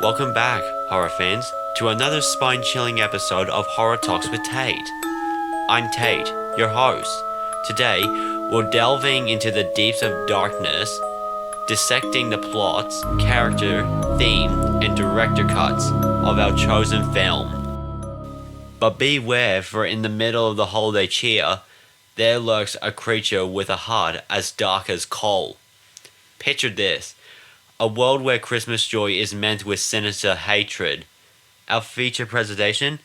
Welcome back, horror fans, to another spine-chilling episode of Horror Talks with Tate. I'm Tate, your host. Today, we're delving into the deeps of darkness, dissecting the plots, character, theme, and director cuts of our chosen film. But beware, for in the middle of the holiday cheer, there lurks a creature with a heart as dark as coal. Picture this. A world where Christmas joy is met with sinister hatred. Our feature presentation?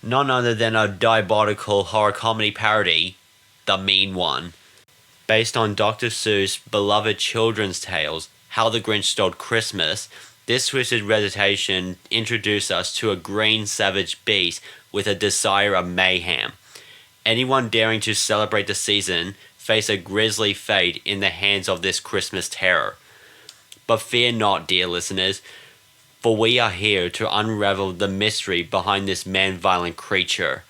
None other than a diabolical horror comedy parody, The Mean One. Based on Dr. Seuss' beloved children's tales, How the Grinch Stole Christmas, this twisted recitation introduced us to a green savage beast with a desire of mayhem. Anyone daring to celebrate the season face a grisly fate in the hands of this Christmas terror. But fear not, dear listeners, for we are here to unravel the mystery behind this man-violent creature.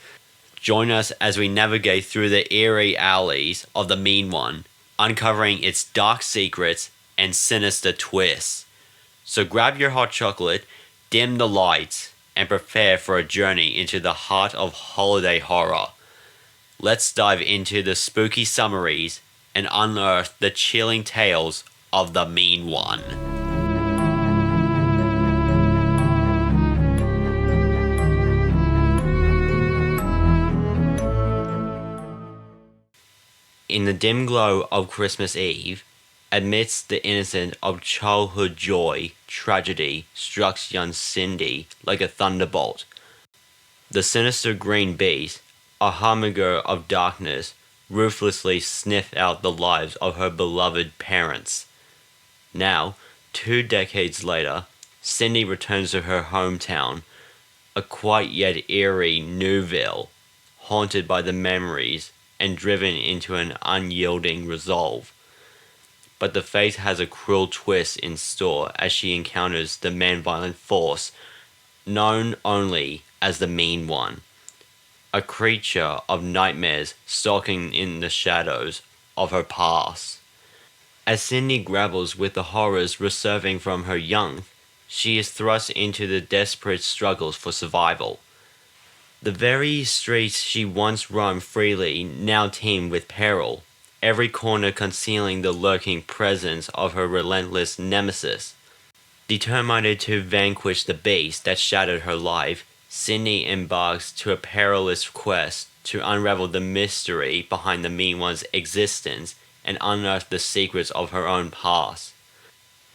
Join us as we navigate through the eerie alleys of the Mean One, uncovering its dark secrets and sinister twists. So grab your hot chocolate, dim the lights, and prepare for a journey into the heart of holiday horror. Let's dive into the spooky summaries and unearth the chilling tales of the Mean One. In the dim glow of Christmas Eve, amidst the innocence of childhood joy, tragedy struck young Cindy like a thunderbolt. The sinister green beast, a harbinger of darkness, ruthlessly sniffed out the lives of her beloved parents. Now, 2 decades later, Cindy returns to her hometown, a quiet yet eerie Newville, haunted by the memories and driven into an unyielding resolve. But the fate has a cruel twist in store as she encounters the man-violent force known only as the Mean One, a creature of nightmares stalking in the shadows of her past. As Cindy grapples with the horrors resurfacing from her youth, she is thrust into the desperate struggles for survival. The very streets she once roamed freely now teem with peril, every corner concealing the lurking presence of her relentless nemesis. Determined to vanquish the beast that shattered her life, Cindy embarks to a perilous quest to unravel the mystery behind the Mean One's existence and unearth the secrets of her own past.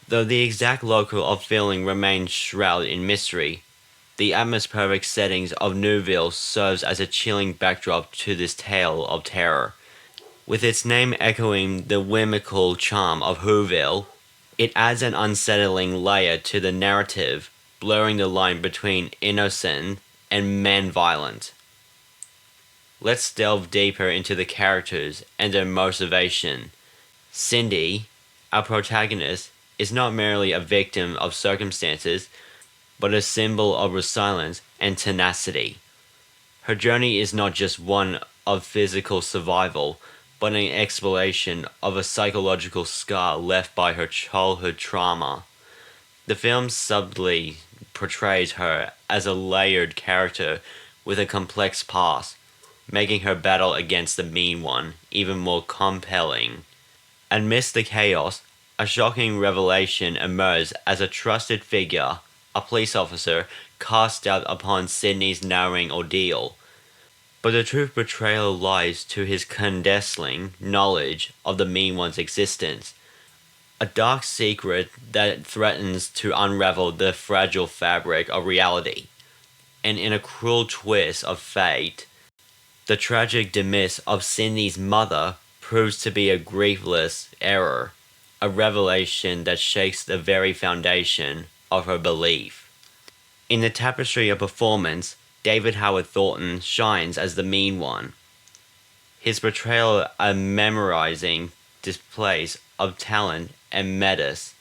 Though the exact locale of filming remains shrouded in mystery, the atmospheric settings of Newville serves as a chilling backdrop to this tale of terror. With its name echoing the whimsical charm of Whoville, it adds an unsettling layer to the narrative, blurring the line between innocent and man-violent. Let's delve deeper into the characters and their motivation. Cindy, our protagonist, is not merely a victim of circumstances, but a symbol of resilience and tenacity. Her journey is not just one of physical survival, but an exploration of a psychological scar left by her childhood trauma. The film subtly portrays her as a layered character with a complex past, making her battle against the Mean One even more compelling. Amidst the chaos, a shocking revelation emerges as a trusted figure, a police officer, casts doubt upon Sydney's narrowing ordeal. But the true betrayal lies to his clandestine knowledge of the Mean One's existence, a dark secret that threatens to unravel the fragile fabric of reality. And in a cruel twist of fate, the tragic demise of Cindy's mother proves to be a griefless error, a revelation that shakes the very foundation of her belief. In the tapestry of performance, David Howard Thornton shines as the Mean One. His portrayal a memorizing displays of talent and menace,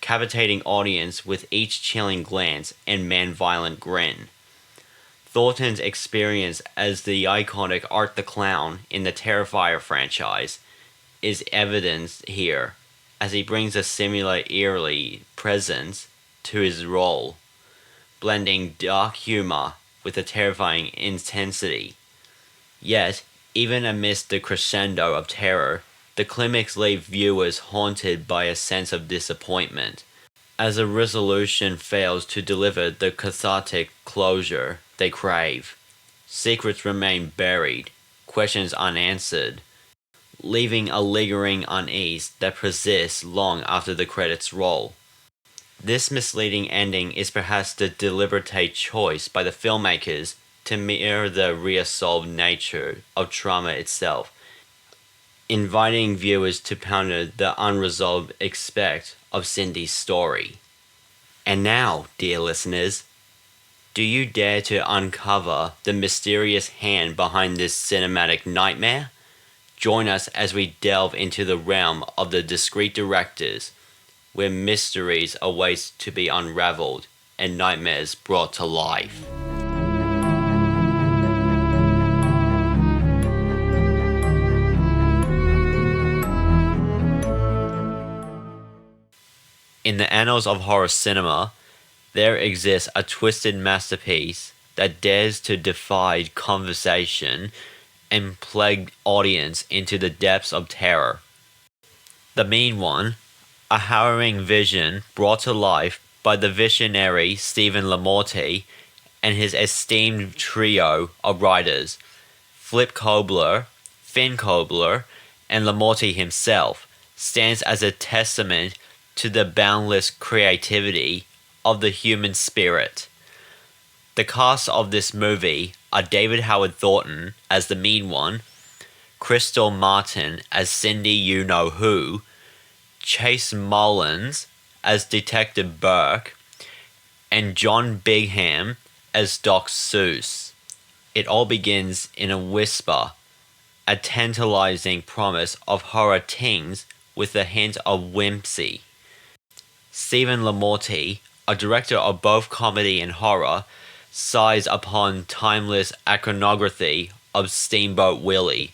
captivating audience with each chilling glance and man-violent grin. Thornton's experience as the iconic Art the Clown in the Terrifier franchise is evidenced here, as he brings a similar eerie presence to his role. blending dark humor with a terrifying intensity. Yet, even amidst the crescendo of terror, the climax leaves viewers haunted by a sense of disappointment, as a resolution fails to deliver the cathartic closure they crave. Secrets remain buried, questions unanswered, leaving a lingering unease that persists long after the credits roll. This misleading ending is perhaps the deliberate choice by the filmmakers to mirror the resolved nature of trauma itself, inviting viewers to ponder the unresolved aspect of Cindy's story. And now, dear listeners, do you dare to uncover the mysterious hand behind this cinematic nightmare? Join us as we delve into the realm of the discreet directors, where mysteries await to be unraveled and nightmares brought to life. In the annals of horror cinema, there exists a twisted masterpiece that dares to defy conversation and plague audience into the depths of terror. The Mean One, a harrowing vision brought to life by the visionary Stephen Lamorte and his esteemed trio of writers, Flip Kobler, Finn Kobler, and Lamorte himself, stands as a testament to the boundless creativity of the human spirit. The cast of this movie are David Howard Thornton as the Mean One, Crystal Martin as Cindy You Know Who, Chase Mullins as Detective Burke, and John Bigham as Doc Seuss. It all begins in a whisper, a tantalizing promise of horror tings with a hint of whimsy. Stephen Lamorte, a director of both comedy and horror, sighs upon timeless iconography of Steamboat Willie,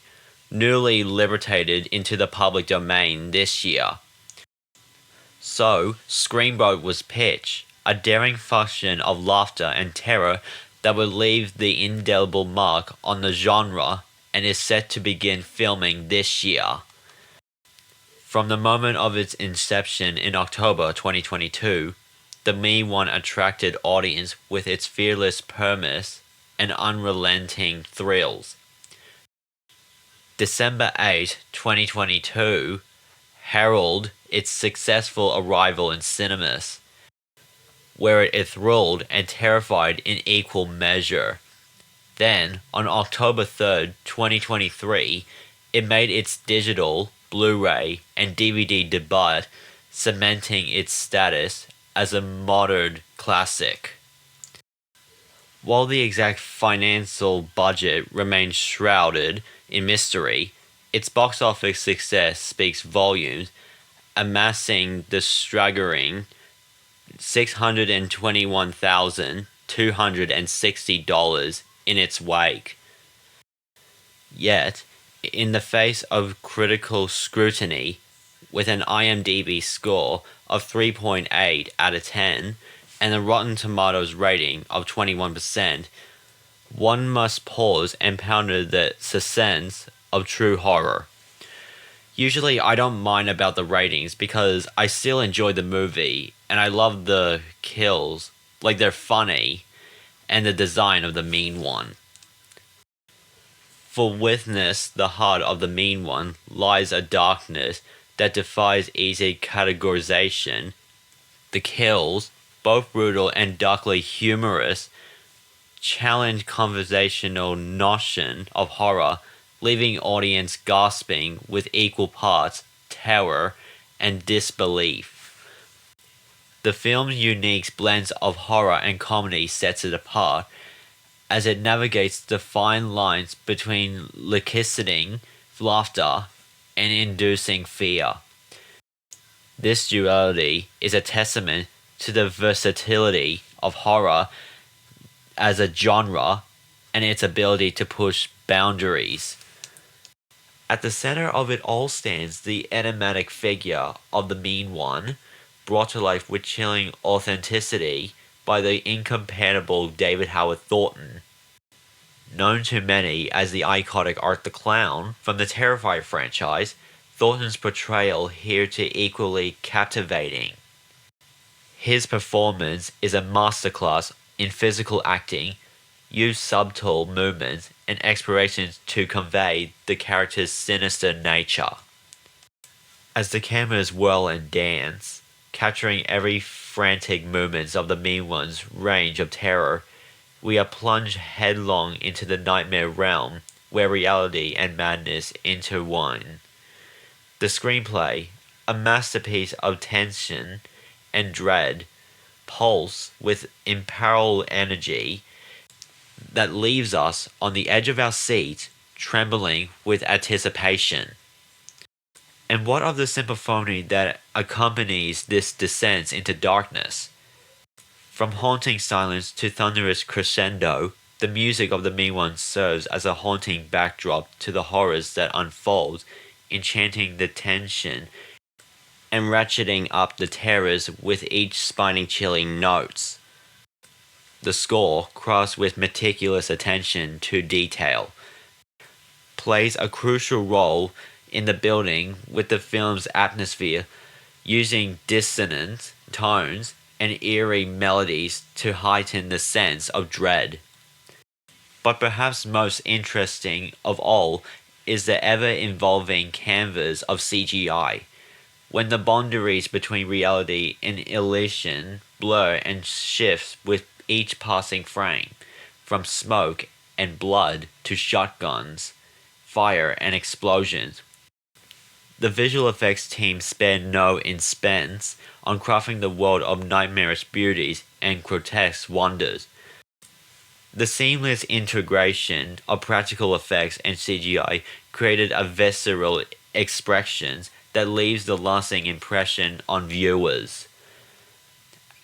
newly liberated into the public domain this year. So, Screamboat was pitched, a daring fusion of laughter and terror that would leave the indelible mark on the genre and is set to begin filming this year. From the moment of its inception in October 2022, The Mean One attracted audience with its fearless premise and unrelenting thrills. December 8, 2022 heralded its successful arrival in cinemas, where it enthralled and terrified in equal measure. Then, on October 3, 2023, it made its digital, Blu-ray, and DVD debut, cementing its status as a modern classic. While the exact financial budget remains shrouded in mystery, its box office success speaks volumes, amassing the staggering $621,260 in its wake. Yet, in the face of critical scrutiny, with an IMDb score of 3.8 out of 10 and a Rotten Tomatoes rating of 21%, one must pause and ponder the suspense of true horror. Usually I don't mind about the ratings because I still enjoy the movie and I love the kills, like they're funny, and the design of the Mean One. For witness the heart of the Mean One lies a darkness that defies easy categorization. The kills, both brutal and darkly humorous, challenge conversational notion of horror, leaving audience gasping with equal parts terror and disbelief. The film's unique blend of horror and comedy sets it apart, as it navigates the fine lines between eliciting laughter and inducing fear. This duality is a testament to the versatility of horror as a genre and its ability to push boundaries. At the center of it all stands the enigmatic figure of the Mean One, brought to life with chilling authenticity by the incompatible David Howard Thornton. Known to many as the iconic Art the Clown from the Terrifier franchise, Thornton's portrayal here to equally captivating. His performance is a masterclass in physical acting, use subtle movements and explorations to convey the character's sinister nature. As the cameras whirl and dance, capturing every frantic movements of the mean one's range of terror, we are plunged headlong into the nightmare realm where reality and madness intertwine. The screenplay, a masterpiece of tension and dread, pulse with imperiled energy that leaves us on the edge of our seat, trembling with anticipation. And what of the symphony that accompanies this descent into darkness? From haunting silence to thunderous crescendo, the music of the mean one serves as a haunting backdrop to the horrors that unfold, enchanting the tension and ratcheting up the terrors with each spine-chilling notes. The score, crafted with meticulous attention to detail, plays a crucial role in the building with the film's atmosphere, using dissonant tones and eerie melodies to heighten the sense of dread. But perhaps most interesting of all is the ever-evolving canvas of CGI. When the boundaries between reality and illusion blur and shift with each passing frame, from smoke and blood to shotguns, fire and explosions, the visual effects team spared no expense on crafting the world of nightmarish beauties and grotesque wonders. The seamless integration of practical effects and CGI created a visceral expression that leaves the lasting impression on viewers.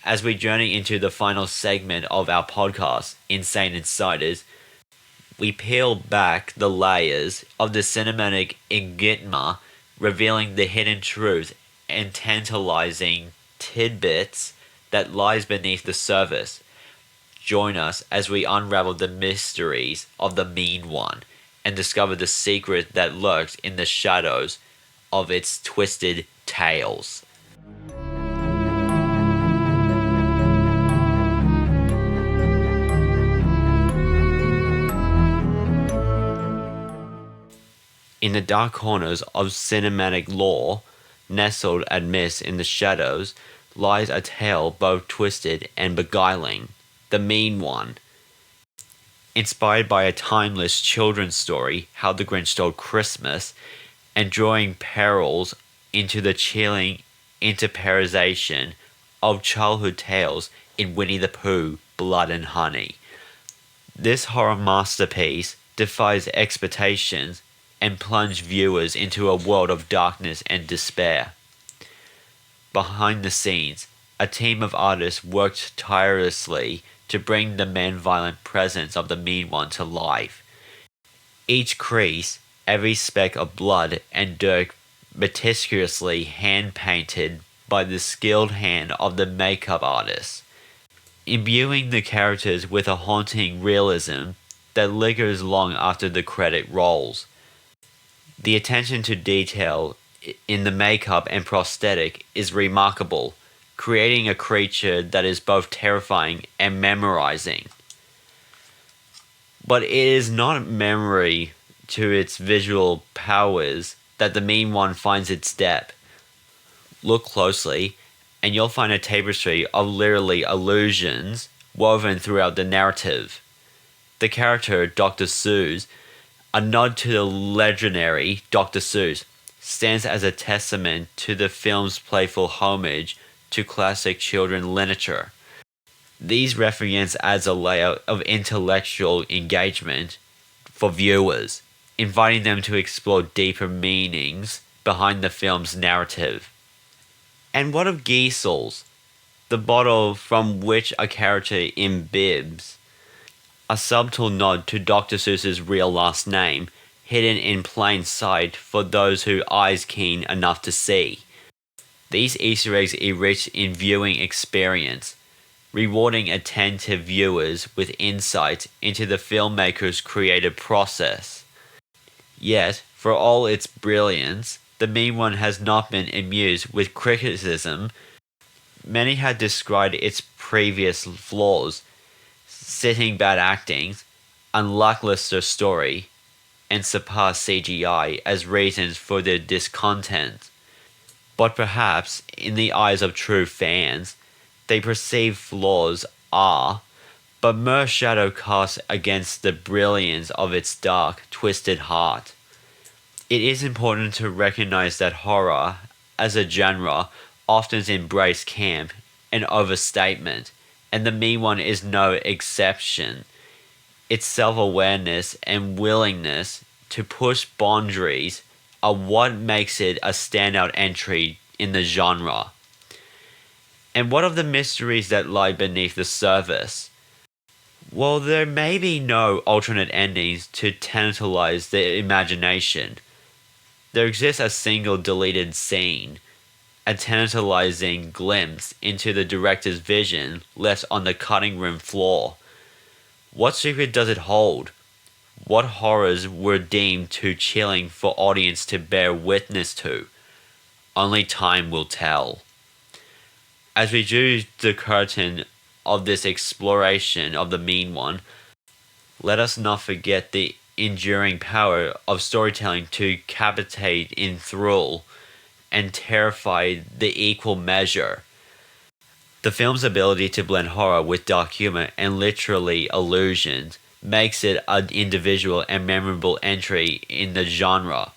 As we journey into the final segment of our podcast, Insane Insiders, we peel back the layers of the cinematic enigma, revealing the hidden truth and tantalizing tidbits that lies beneath the surface. Join us as we unravel the mysteries of the mean one and discover the secret that lurks in the shadows of its twisted tales. In the dark corners of cinematic lore, nestled amidst in the shadows, lies a tale both twisted and beguiling, The Mean One. Inspired by a timeless children's story, How the Grinch Stole Christmas, and drawing parallels into the chilling interpretation of childhood tales in Winnie the Pooh, Blood and Honey. This horror masterpiece defies expectations and plunge viewers into a world of darkness and despair. Behind the scenes, a team of artists worked tirelessly to bring the man-violent presence of the mean one to life. Each crease, every speck of blood and dirt meticulously hand-painted by the skilled hand of the makeup artist, imbuing the characters with a haunting realism that lingers long after the credit rolls. The attention to detail in the makeup and prosthetic is remarkable, creating a creature that is both terrifying and memorizing. But it is not memory to its visual powers that the mean one finds its depth. Look closely, and you'll find a tapestry of literally allusions woven throughout the narrative. The character, Dr. Seuss, a nod to the legendary Dr. Seuss, stands as a testament to the film's playful homage to classic children's literature. These references adds a layer of intellectual engagement for viewers, inviting them to explore deeper meanings behind the film's narrative. And what of Geisels, the bottle from which a character imbibes? A subtle nod to Dr. Seuss's real last name, hidden in plain sight for those whose eyes keen enough to see. These Easter eggs enrich in viewing experience, rewarding attentive viewers with insight into the filmmaker's creative process. Yet, for all its brilliance, the mean one has not been immune with criticism. Many had described its previous flaws, sitting bad acting, unlackluster story, and subpar CGI as reasons for their discontent. But perhaps, in the eyes of true fans, they perceive flaws are but mere shadow cast against the brilliance of its dark, twisted heart. It is important to recognize that horror, as a genre, often embraces camp and overstatement, and the mean one is no exception. Its self-awareness and willingness to push boundaries are what makes it a standout entry in the genre. And what of the mysteries that lie beneath the surface? Well, there may be no alternate endings to tantalize the imagination. There exists a single deleted scene, a tantalizing glimpse into the director's vision left on the cutting room floor. What secret does it hold? What horrors were deemed too chilling for audience to bear witness to? Only time will tell. As we drew the curtain of this exploration of the mean one, let us not forget the enduring power of storytelling to capitate, enthrall, and terrify the equal measure. The film's ability to blend horror with dark humor and literally illusions makes it an individual and memorable entry in the genre.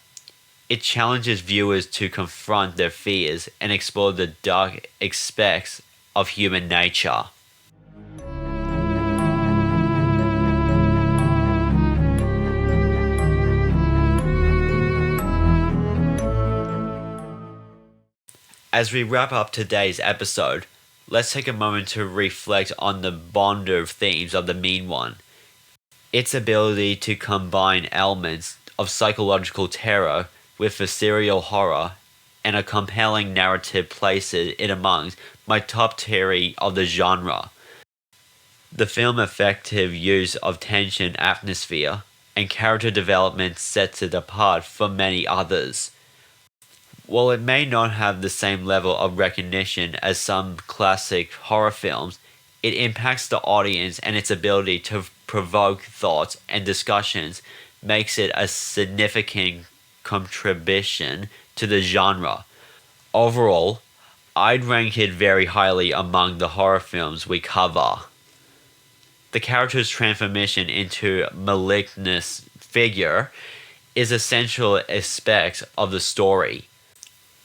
It challenges viewers to confront their fears and explore the dark aspects of human nature. As we wrap up today's episode, let's take a moment to reflect on the bolder themes of the mean one. Its ability to combine elements of psychological terror with visceral horror and a compelling narrative places it among my top tier of the genre. The film's effective use of tension, atmosphere, and character development sets it apart from many others. While it may not have the same level of recognition as some classic horror films, it impacts the audience, and its ability to provoke thoughts and discussions makes it a significant contribution to the genre. Overall, I'd rank it very highly among the horror films we cover. The character's transformation into a malignant figure is an essential aspect of the story.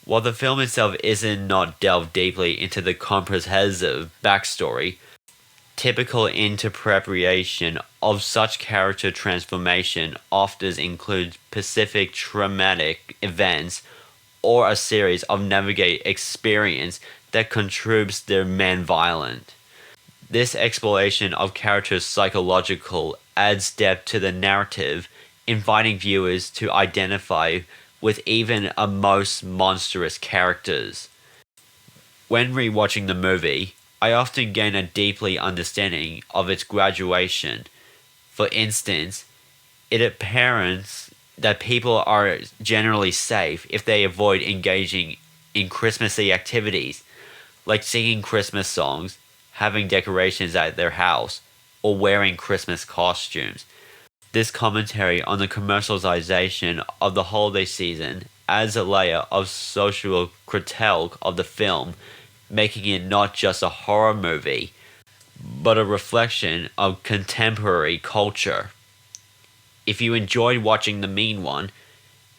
While the film itself isn't not delved deeply into the comprehensive backstory, typical interpretation of such character transformation often includes specific traumatic events or a series of navigate experience that contributes their man violent. This exploration of characters' psychological adds depth to the narrative, inviting viewers to identify with even a most monstrous characters. When rewatching the movie, I often gain a deeply understanding of its graduation. For instance, it appears that people are generally safe if they avoid engaging in Christmassy activities, like singing Christmas songs, having decorations at their house, or wearing Christmas costumes. This commentary on the commercialization of the holiday season adds a layer of social critique of the film, making it not just a horror movie, but a reflection of contemporary culture. If you enjoyed watching The Mean One,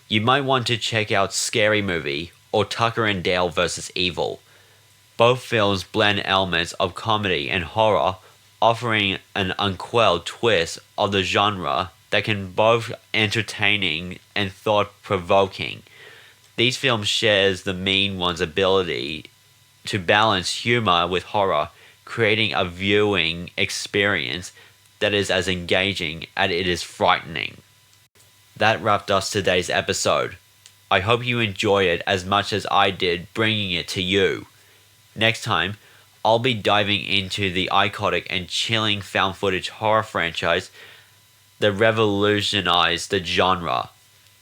you might want to check out Scary Movie or Tucker and Dale vs. Evil. Both films blend elements of comedy and horror, offering an unquelled twist of the genre that can both entertaining and thought-provoking. These films shares the Mean One's ability to balance humor with horror, creating a viewing experience that is as engaging as it is frightening. That wrapped up today's episode. I hope you enjoy it as much as I did bringing it to you. Next time, I'll be diving into the iconic and chilling found footage horror franchise that revolutionized the genre,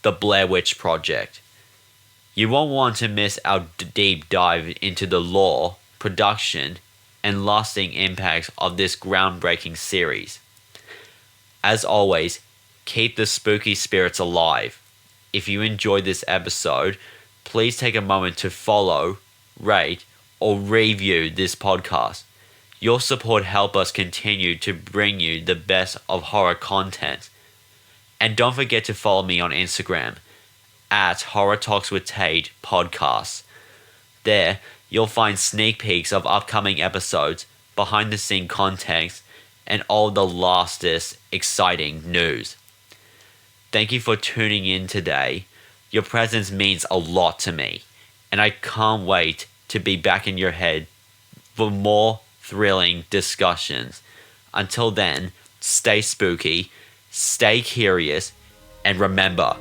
The Blair Witch Project. You won't want to miss our deep dive into the lore, production, and lasting impacts of this groundbreaking series. As always, keep the spooky spirits alive. If you enjoyed this episode, please take a moment to follow, rate, or review this podcast. Your support helps us continue to bring you the best of horror content. And don't forget to follow me on Instagram at Horror Talks with Tate podcast. There, you'll find sneak peeks of upcoming episodes, behind the scene context, and all the latest exciting news. Thank you for tuning in today. Your presence means a lot to me, and I can't wait to be back in your head for more thrilling discussions. Until then, stay spooky, stay curious, and remember,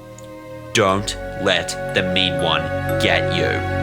don't let the mean one get you.